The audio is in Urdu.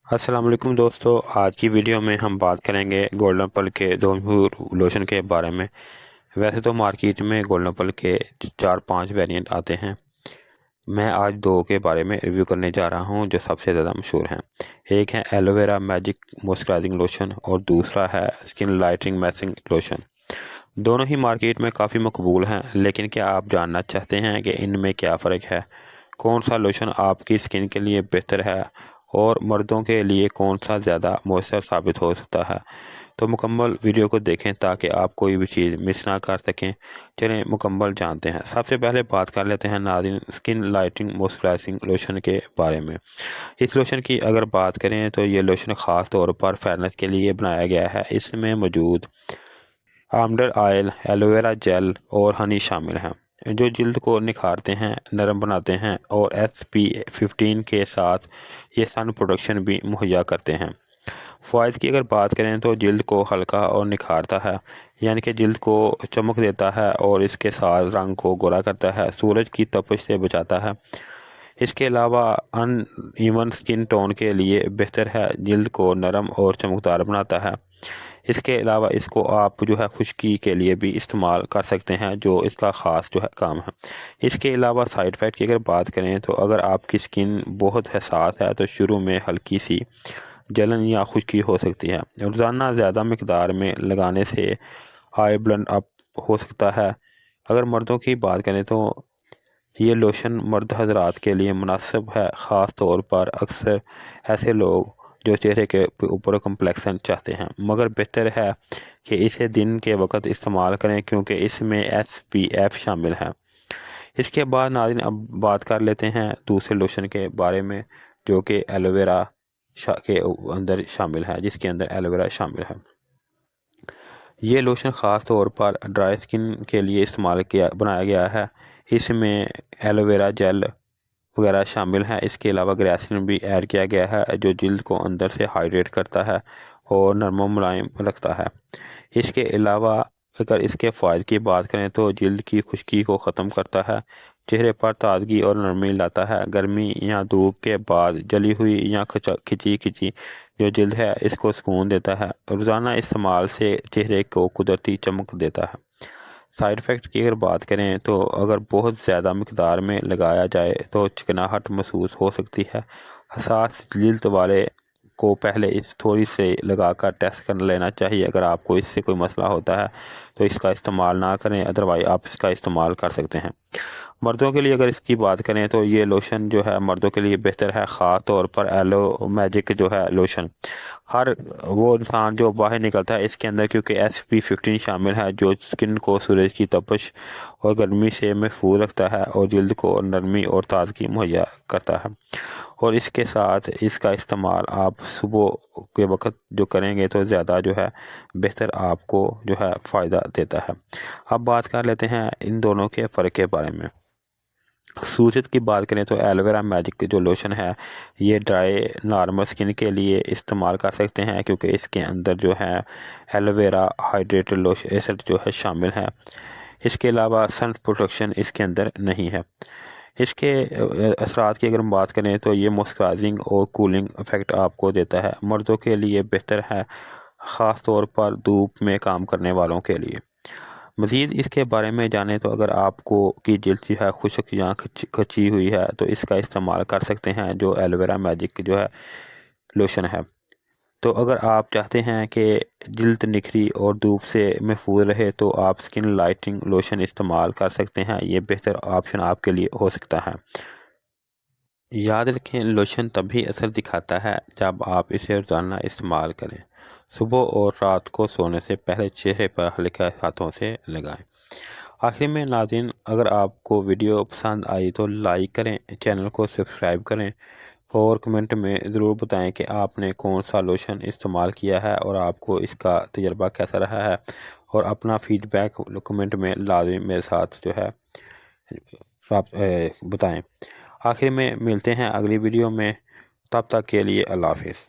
السلام علیکم دوستو، آج کی ویڈیو میں ہم بات کریں گے گولڈن پل کے دو مشہور لوشن کے بارے میں۔ ویسے تو مارکیٹ میں گولڈن پل کے 4-5 ویریئنٹ آتے ہیں، میں آج دو کے بارے میں ریویو کرنے جا رہا ہوں جو سب سے زیادہ مشہور ہیں۔ ایک ہے aloe vera magic moisturizing lotion اور دوسرا ہے اسکن لائٹنگ میسنگ لوشن۔ دونوں ہی مارکیٹ میں کافی مقبول ہیں، لیکن کیا آپ جاننا چاہتے ہیں کہ ان میں کیا فرق ہے؟ کون سا لوشن آپ کی اسکن کے لیے بہتر ہے اور مردوں کے لیے کون سا زیادہ مؤثر ثابت ہو سکتا ہے؟ تو مکمل ویڈیو کو دیکھیں تاکہ آپ کوئی بھی چیز مس نہ کر سکیں۔ چلیں مکمل جانتے ہیں۔ سب سے پہلے بات کر لیتے ہیں ناظرین اسکن لائٹنگ موئسچرائزنگ لوشن کے بارے میں۔ اس لوشن کی اگر بات کریں تو یہ لوشن خاص طور پر فیئرنیس کے لیے بنایا گیا ہے۔ اس میں موجود almond oil, aloe vera jail اور ہنی شامل ہیں جو جلد کو نکھارتے ہیں، نرم بناتے ہیں اور SPF15 کے ساتھ یہ سن پروٹیکشن بھی مہیا کرتے ہیں۔ فوائد کی اگر بات کریں تو جلد کو ہلکا اور نکھارتا ہے، یعنی کہ جلد کو چمک دیتا ہے اور اس کے ساتھ رنگ کو گورا کرتا ہے، سورج کی تپش سے بچاتا ہے۔ اس کے علاوہ ان ایون سکن ٹون کے لیے بہتر ہے، جلد کو نرم اور چمکدار بناتا ہے۔ اس کے علاوہ اس کو آپ خشکی کے لیے بھی استعمال کر سکتے ہیں، جو اس کا خاص کام ہے۔ اس کے علاوہ سائیڈ افیکٹ کی اگر بات کریں تو اگر آپ کی سکن بہت حساس ہے تو شروع میں ہلکی سی جلن یا خشکی ہو سکتی ہے۔ روزانہ زیادہ مقدار میں لگانے سے آئی بلڈ اپ ہو سکتا ہے۔ اگر مردوں کی بات کریں تو یہ لوشن مرد حضرات کے لیے مناسب ہے، خاص طور پر اکثر ایسے لوگ جو چہرے کے اوپر کمپلیکسن چاہتے ہیں، مگر بہتر ہے کہ اسے دن کے وقت استعمال کریں کیونکہ اس میں SPF شامل ہے۔ اس کے بعد ناظرین اب بات کر لیتے ہیں دوسرے لوشن کے بارے میں جو کہ ایلو ویرا کے اندر شامل ہے، جس کے اندر ایلو ویرا شامل ہے۔ یہ لوشن خاص طور پر ڈرائی سکن کے لیے بنایا گیا ہے۔ اس میں ایلو ویرا جیل وغیرہ شامل ہے۔ اس کے علاوہ گلیسرین بھی ایڈ کیا گیا ہے جو جلد کو اندر سے ہائیڈریٹ کرتا ہے اور نرم و ملائم رکھتا ہے۔ اس کے علاوہ اگر اس کے فوائد کی بات کریں تو جلد کی خشکی کو ختم کرتا ہے، چہرے پر تازگی اور نرمی لاتا ہے، گرمی یا دھوپ کے بعد جلی ہوئی یا کھچی جو جلد ہے اس کو سکون دیتا ہے۔ روزانہ استعمال سے چہرے کو قدرتی چمک دیتا ہے۔ سائیڈ افیکٹ کی اگر بات کریں تو اگر بہت زیادہ مقدار میں لگایا جائے تو چکناہٹ محسوس ہو سکتی ہے۔ حساس جلد والے کو پہلے اس تھوڑی سے لگا کر ٹیسٹ کر لینا چاہیے۔ اگر آپ کو اس سے کوئی مسئلہ ہوتا ہے تو اس کا استعمال نہ کریں، ادروائز آپ اس کا استعمال کر سکتے ہیں۔ مردوں کے لیے اگر اس کی بات کریں تو یہ لوشن مردوں کے لیے بہتر ہے، خاص طور پر ایلو میجک لوشن۔ ہر وہ انسان جو باہر نکلتا ہے اس کے اندر کیونکہ SPF15 شامل ہے جو سکن کو سورج کی تپش اور گرمی سے محفوظ رکھتا ہے اور جلد کو نرمی اور تازگی مہیا کرتا ہے۔ اور اس کے ساتھ اس کا استعمال آپ صبح کے وقت کریں گے تو زیادہ بہتر آپ کو فائدہ دیتا ہے۔ اب بات کر لیتے ہیں ان دونوں کے فرق کے بارے میں۔ خصوصیت کی بات کریں تو ایلو ویرا میجک لوشن ہے، یہ ڈرائی نارمل سکن کے لیے استعمال کر سکتے ہیں کیونکہ اس کے اندر ایلو ویرا ہائیڈریٹڈ ایسڈ شامل ہے۔ اس کے علاوہ سن پروٹیکشن اس کے اندر نہیں ہے۔ اس کے اثرات کی اگر ہم بات کریں تو یہ موئسچرائزنگ اور کولنگ افیکٹ آپ کو دیتا ہے، مردوں کے لیے بہتر ہے، خاص طور پر دھوپ میں کام کرنے والوں کے لیے۔ مزید اس کے بارے میں جانیں تو اگر آپ کی جلد خشک یا کھچی ہوئی ہے تو اس کا استعمال کر سکتے ہیں جو ایلو ویرا میجک لوشن ہے۔ تو اگر آپ چاہتے ہیں کہ جلد نکھری اور دھوپ سے محفوظ رہے تو آپ سکن لائٹنگ لوشن استعمال کر سکتے ہیں، یہ بہتر آپشن آپ کے لیے ہو سکتا ہے۔ یاد رکھیں لوشن تبھی اثر دکھاتا ہے جب آپ اسے روزانہ استعمال کریں۔ صبح اور رات کو سونے سے پہلے چہرے پر ہلکے ہاتھوں سے لگائیں۔ آخر میں ناظرین اگر آپ کو ویڈیو پسند آئی تو لائک کریں، چینل کو سبسکرائب کریں اور کمنٹ میں ضرور بتائیں کہ آپ نے کون سا لوشن استعمال کیا ہے اور آپ کو اس کا تجربہ کیسا رہا ہے، اور اپنا فیڈ بیک کمنٹ میں لازمی میرے ساتھ بتائیں۔ آخر میں ملتے ہیں اگلی ویڈیو میں، تب تک کے لیے اللہ حافظ۔